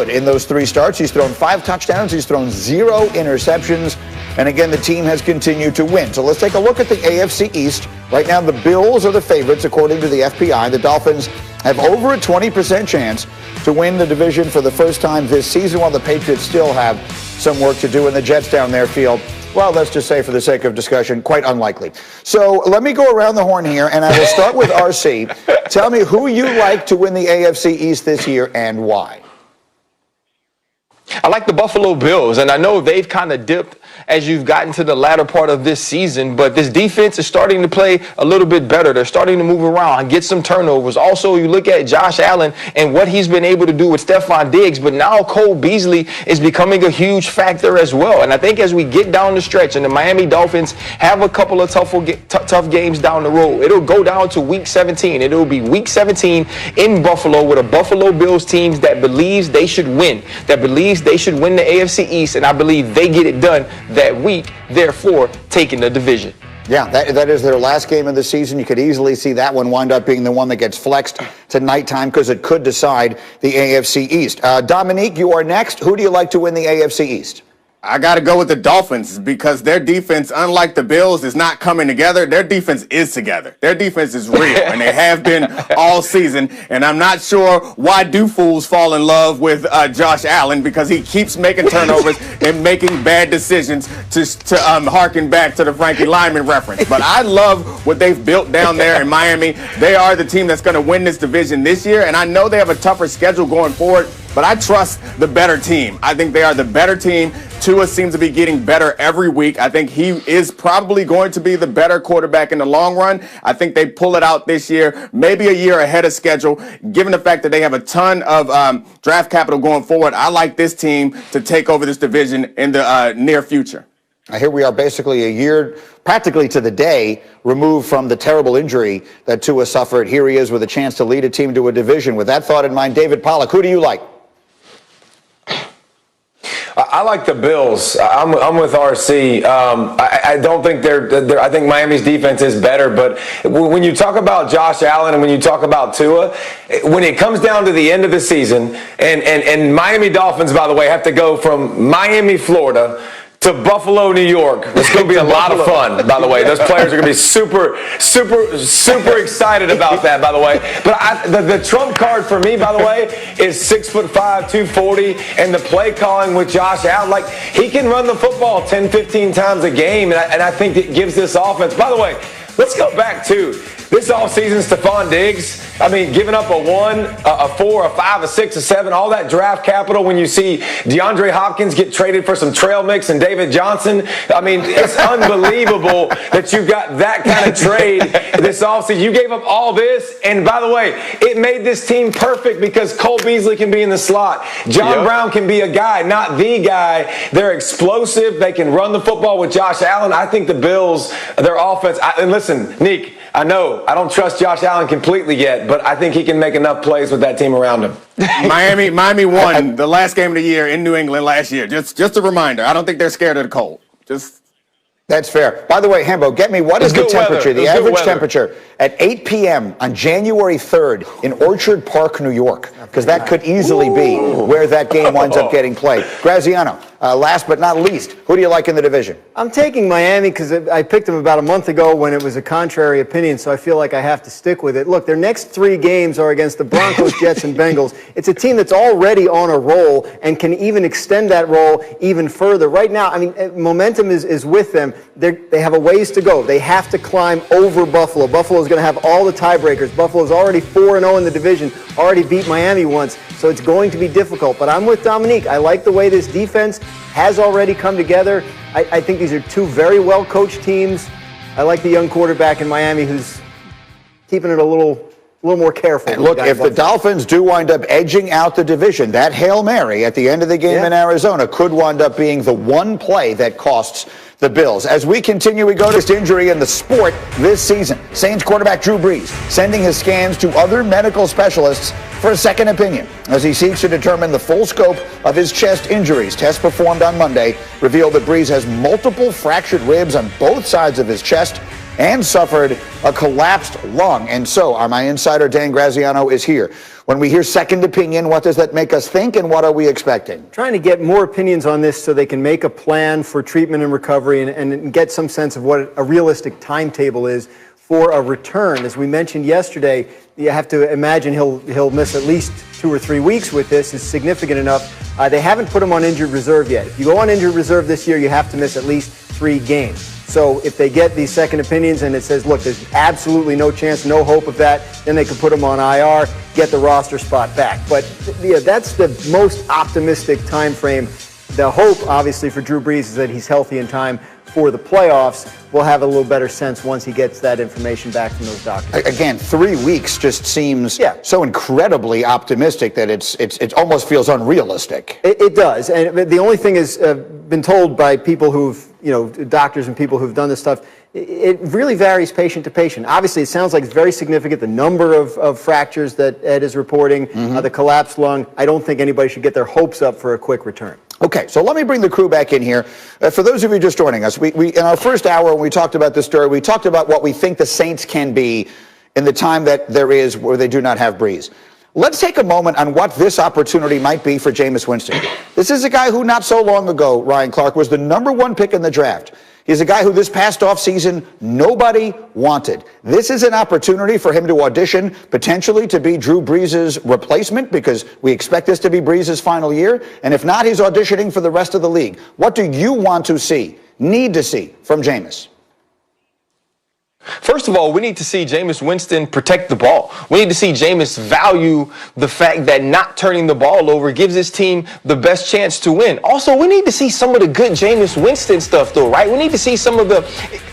good in those 3 starts. He's thrown 5 touchdowns. He's thrown 0 interceptions. And again, the team has continued to win. So let's take a look at the AFC East. Right now, the Bills are the favorites, according to the FPI. The Dolphins have over a 20% chance to win the division for the first time this season, while the Patriots still have some work to do. And the Jets down their field, well, let's just say for the sake of discussion, quite unlikely. So let me go around the horn here, and I will start with RC. Tell me who you like to win the AFC East this year and why. I like the Buffalo Bills, and I know they've kind of dipped as you've gotten to the latter part of this season, but this defense is starting to play a little bit better. They're starting to move around and get some turnovers. Also, you look at Josh Allen and what he's been able to do with Stephon Diggs, but now Cole Beasley is becoming a huge factor as well. And I think as we get down the stretch and the Miami Dolphins have a couple of tough games down the road, it'll go down to Week 17. It'll be Week 17 in Buffalo with a Buffalo Bills team that believes they should win, that believes they should win the AFC East, and I believe they get it done that week, therefore taking the division. Yeah, that is their last game of the season. You could easily see that one wind up being the one that gets flexed to nighttime because it could decide the AFC East. Dominique, you are next. Who do you like to win the AFC East? I got to go with the Dolphins because their defense, unlike the Bills, is not coming together. Their defense is together. Their defense is real, and they have been all season. And I'm not sure why do fools fall in love with Josh Allen, because he keeps making turnovers and making bad decisions to harken back to the Frankie Lyman reference. But I love what they've built down there in Miami. They are the team that's going to win this division this year, and I know they have a tougher schedule going forward, but I trust the better team. I think they are the better team. Tua seems to be getting better every week. I think he is probably going to be the better quarterback in the long run. I think they pull it out this year, maybe a year ahead of schedule. Given the fact that they have a ton of draft capital going forward, I like this team to take over this division in the near future. Here we are basically a year, practically to the day, removed from the terrible injury that Tua suffered. Here he is with a chance to lead a team to a division. With that thought in mind, David Pollack, who do you like? I like the Bills. I'm with RC. I don't think I think Miami's defense is better, but when you talk about Josh Allen and when you talk about Tua, when it comes down to the end of the season, and Miami Dolphins, by the way, have to go from Miami, Florida, to Buffalo, New York. It's going to be a lot of fun, by the way. Those players are going to be super excited about that, by the way. But the trump card for me, by the way, is 6'5", 240, and the play calling with Josh Allen. Like, he can run the football 10, 15 times a game, and I think it gives this offense. By the way, let's go back to this offseason, Stephon Diggs. I mean, giving up a 1, a 4, a 5, a 6, a 7, all that draft capital when you see DeAndre Hopkins get traded for some trail mix and David Johnson. I mean, it's unbelievable that you got that kind of trade this offseason. You gave up all this, and by the way, it made this team perfect because Cole Beasley can be in the slot. John Brown can be a guy, not the guy. They're explosive. They can run the football with Josh Allen. I think the Bills, their offense, and listen, Neek, I know I don't trust Josh Allen completely yet, but I think he can make enough plays with that team around him. Miami won the last game of the year in New England last year. Just a reminder. I don't think they're scared of the cold. That's fair. By the way, Hambo, get me, what is the temperature, the average temperature at 8 p.m. on January 3rd in Orchard Park, New York? Because that could easily be where that game winds up getting played. Graziano, last but not least, who do you like in the division? I'm taking Miami because I picked them about a month ago when it was a contrary opinion, so I feel like I have to stick with it. Look, their next 3 games are against the Broncos, Jets, and Bengals. It's a team that's already on a roll and can even extend that roll even further. Right now, I mean, momentum is with them. They have a ways to go. They have to climb over Buffalo. Buffalo's going to have all the tiebreakers. Buffalo's already 4-0 in the division, already beat Miami once, so it's going to be difficult. But I'm with Dominique. I like the way this defense has already come together. I think these are 2 very well-coached teams. I like the young quarterback in Miami who's keeping it a little more careful. And look, if the Dolphins do wind up edging out the division, that Hail Mary at the end of the game in Arizona could wind up being the one play that costs the Bills. As we continue, we go to injury in the sport this season. Saints quarterback Drew Brees sending his scans to other medical specialists for a second opinion as he seeks to determine the full scope of his chest injuries. Tests performed on Monday revealed that Brees has multiple fractured ribs on both sides of his chest and suffered a collapsed lung. And so, my insider Dan Graziano is here. When we hear second opinion, what does that make us think, and what are we expecting? Trying to get more opinions on this so they can make a plan for treatment and recovery and get some sense of what a realistic timetable is for a return. As we mentioned yesterday, you have to imagine he'll miss at least 2 or 3 weeks with this. Is significant enough. They haven't put him on injured reserve yet. If you go on injured reserve this year, you have to miss at least 3 games. So if they get these second opinions and it says, look, there's absolutely no chance, no hope of that, then they can put him on IR, get the roster spot back. But that's the most optimistic time frame. The hope, obviously, for Drew Brees is that he's healthy in time for the playoffs. We'll have a little better sense once he gets that information back from those doctors. Again, 3 weeks just seems so incredibly optimistic that it almost feels unrealistic. It does. And the only thing is, been told by people who've, doctors and people who've done this stuff, it really varies patient to patient. Obviously, it sounds like it's very significant, the number of fractures that Ed is reporting, the collapsed lung. I don't think anybody should get their hopes up for a quick return. Okay, so let me bring the crew back in here. For those of you just joining us, we in our first hour when we talked about this story, we talked about what we think the Saints can be in the time that there is where they do not have Brees. Let's take a moment on what this opportunity might be for Jameis Winston. This is a guy who not so long ago, Ryan Clark, was the #1 pick in the draft. He's a guy who this past offseason nobody wanted. This is an opportunity for him to audition potentially to be Drew Brees' replacement, because we expect this to be Brees' final year. And if not, he's auditioning for the rest of the league. What do you want to see, need to see from Jameis? First of all, we need to see Jameis Winston protect the ball. We need to see Jameis value the fact that not turning the ball over gives his team the best chance to win. Also, we need to see some of the good Jameis Winston stuff, though, right? We need to see some of the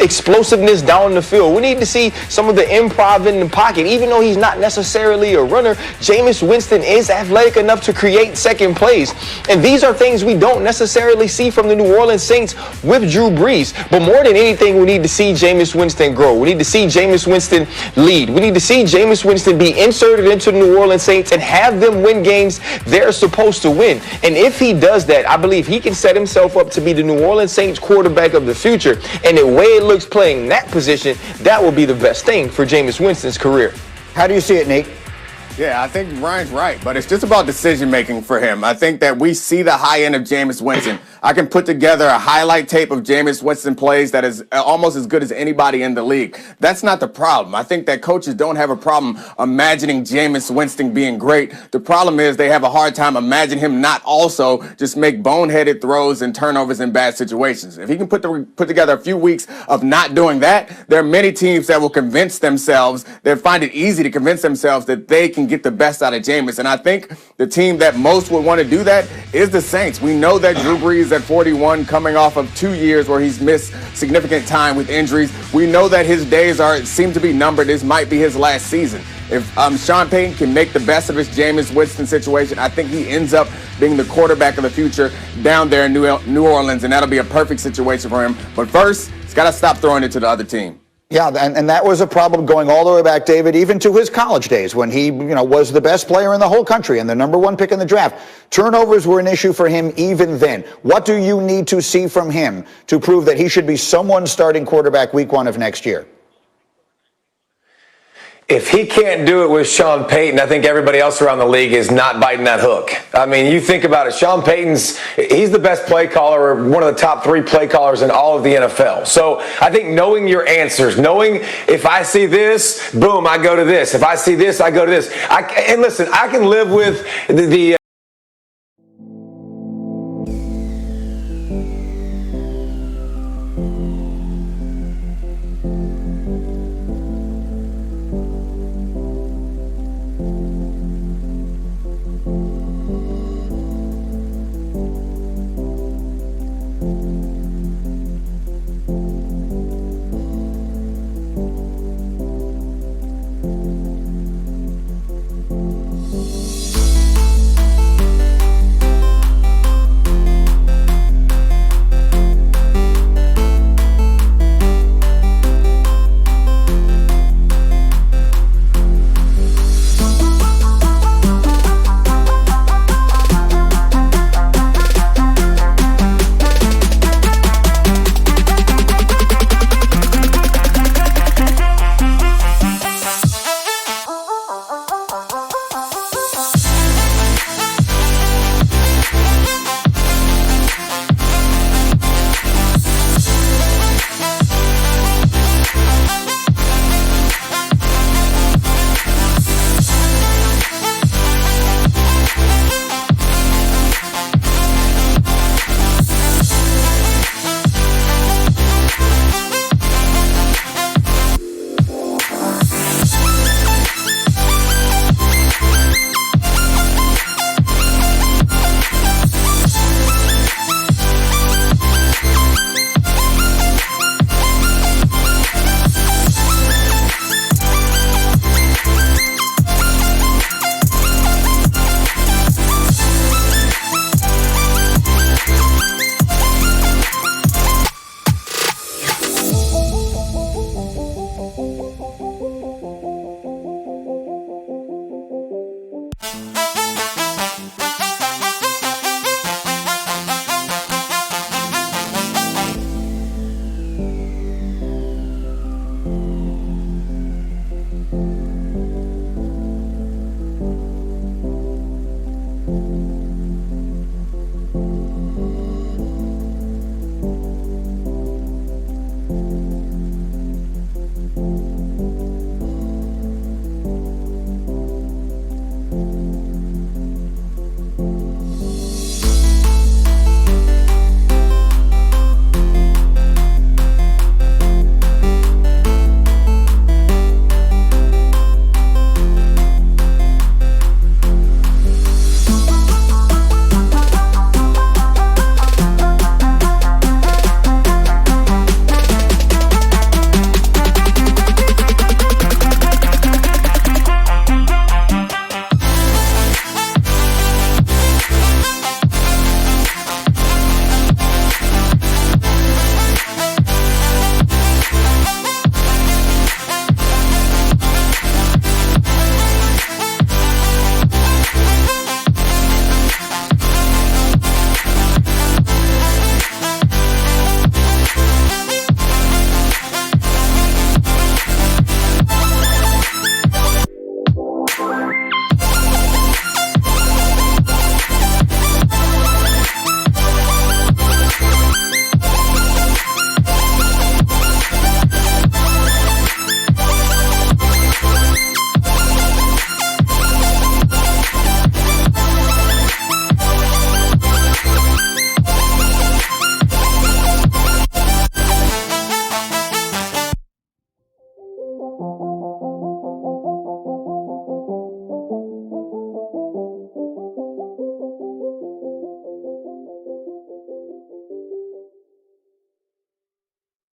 explosiveness down the field. We need to see some of the improv in the pocket. Even though he's not necessarily a runner, Jameis Winston is athletic enough to create second plays. And these are things we don't necessarily see from the New Orleans Saints with Drew Brees. But more than anything, we need to see Jameis Winston grow. We need to see Jameis Winston lead. We need to see Jameis Winston be inserted into the New Orleans Saints and have them win games they're supposed to win. And if he does that, I believe he can set himself up to be the New Orleans Saints quarterback of the future. And the way it looks playing that position, that will be the best thing for Jameis Winston's career. How do you see it, Nate? Yeah, I think Ryan's right, but it's just about decision-making for him. I think that we see the high end of Jameis Winston. I can put together a highlight tape of Jameis Winston plays that is almost as good as anybody in the league. That's not the problem. I think that coaches don't have a problem imagining Jameis Winston being great. The problem is they have a hard time imagining him not also just make boneheaded throws and turnovers in bad situations. If he can put together a few weeks of not doing that, there are many teams that will convince themselves, they'll find it easy to convince themselves that they can get the best out of Jameis. And I think the team that most would want to do that is the Saints. We know that Drew Brees at 41, coming off of 2 years where he's missed significant time with injuries. We know that his days seem to be numbered. This might be his last season. If Sean Payton can make the best of his Jameis Winston situation, I think he ends up being the quarterback of the future down there in New Orleans, and that'll be a perfect situation for him. But first, he's got to stop throwing it to the other team. Yeah, and that was a problem going all the way back, David, even to his college days when he, was the best player in the whole country and the #1 pick in the draft. Turnovers were an issue for him even then. What do you need to see from him to prove that he should be someone's starting quarterback week 1 of next year? If he can't do it with Sean Payton, I think everybody else around the league is not biting that hook. I mean, you think about it. Sean he's the best play caller, one of the top 3 play callers in all of the NFL. So I think knowing your answers, knowing if I see this, boom, I go to this. If I see this, I go to this. And listen, I can live with the